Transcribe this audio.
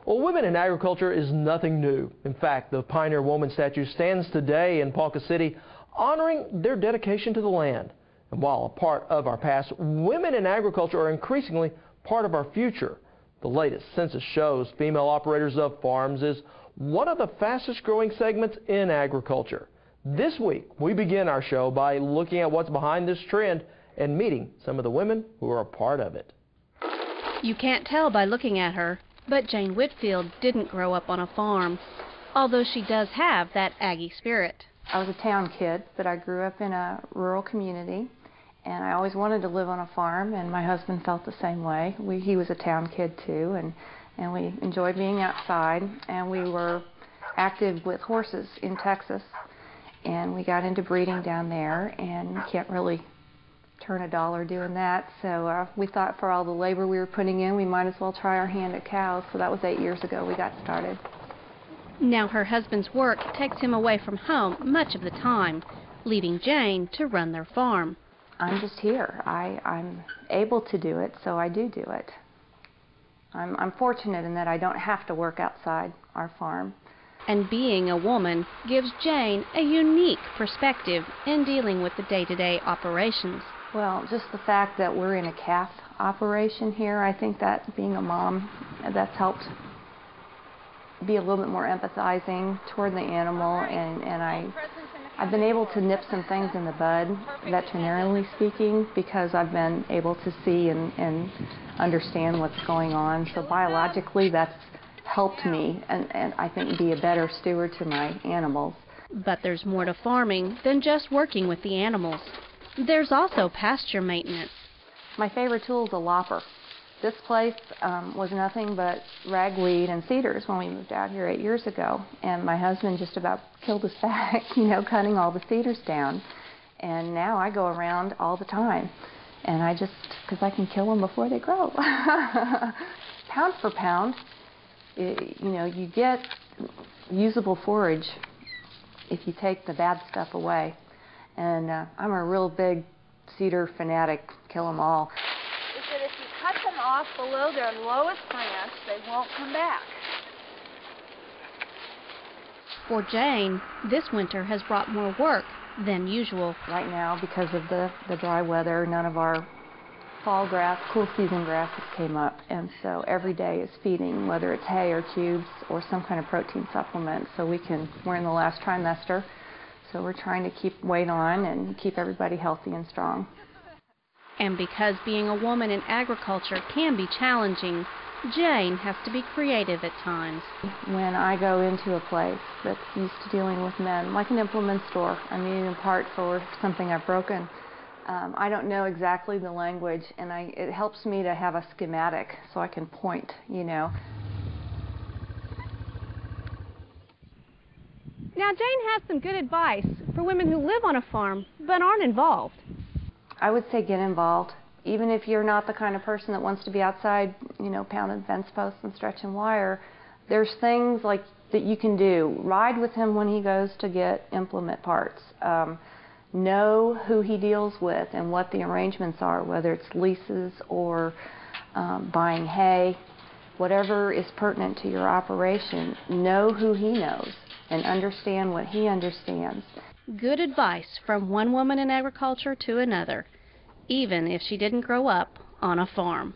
Well, women in agriculture is nothing new. In fact, the Pioneer Woman statue stands today in Ponca City, honoring their dedication to the land. And while a part of our past, women in agriculture are increasingly part of our future. The latest census shows female operators of farms is one of the fastest growing segments in agriculture. This week, we begin our show by looking at what's behind this trend and meeting some of the women who are a part of it. You can't tell by looking at her, but Jane Whitfield didn't grow up on a farm, although she does have that Aggie spirit. I was a town kid, but I grew up in a rural community, and I always wanted to live on a farm, and my husband felt the same way. He was a town kid too, and we enjoyed being outside, and we were active with horses in Texas, and we got into breeding down there, and you can't really turn a dollar doing that, so we thought for all the labor we were putting in, we might as well try our hand at cows. So that was 8 years ago we got started. Now her husband's work takes him away from home much of the time, leaving Jane to run their farm. I'm just here. I'm able to do it, so I do it. I'm fortunate in that I don't have to work outside our farm. And being a woman gives Jane a unique perspective in dealing with the day-to-day operations. Well, just the fact that we're in a calf operation here, I think that being a mom, that's helped be a little bit more empathizing toward the animal, and I've been able to nip some things in the bud, veterinarianly speaking, because I've been able to see and understand what's going on. So biologically, that's helped me and I think be a better steward to my animals. But there's more to farming than just working with the animals. There's also pasture maintenance. My favorite tool is a lopper. This place was nothing but ragweed and cedars when we moved out here 8 years ago, and my husband just about killed us back, cutting all the cedars down. And now I go around all the time, and because I can kill them before they grow. Pound for pound, you get usable forage if you take the bad stuff away. And I'm a real big cedar fanatic, kill them all. Is that if you cut them off below their lowest branch, they won't come back. For Jane, this winter has brought more work than usual. Right now, because of the dry weather, none of our fall grass, cool season grasses came up, and so every day is feeding, whether it's hay or cubes or some kind of protein supplement. So we're in the last trimester, so we're trying to keep weight on and keep everybody healthy and strong. And because being a woman in agriculture can be challenging, Jane has to be creative at times. When I go into a place that's used to dealing with men, like an implement store, I'm needing a part for something I've broken. I don't know exactly the language, and it helps me to have a schematic so I can point, Now, Jane has some good advice for women who live on a farm but aren't involved. I would say get involved. Even if you're not the kind of person that wants to be outside, pounding fence posts and stretching wire, there's things like that you can do. Ride with him when he goes to get implement parts. Know who he deals with and what the arrangements are, whether it's leases or buying hay, whatever is pertinent to your operation. Know who he knows and understand what he understands. Good advice from one woman in agriculture to another, even if she didn't grow up on a farm.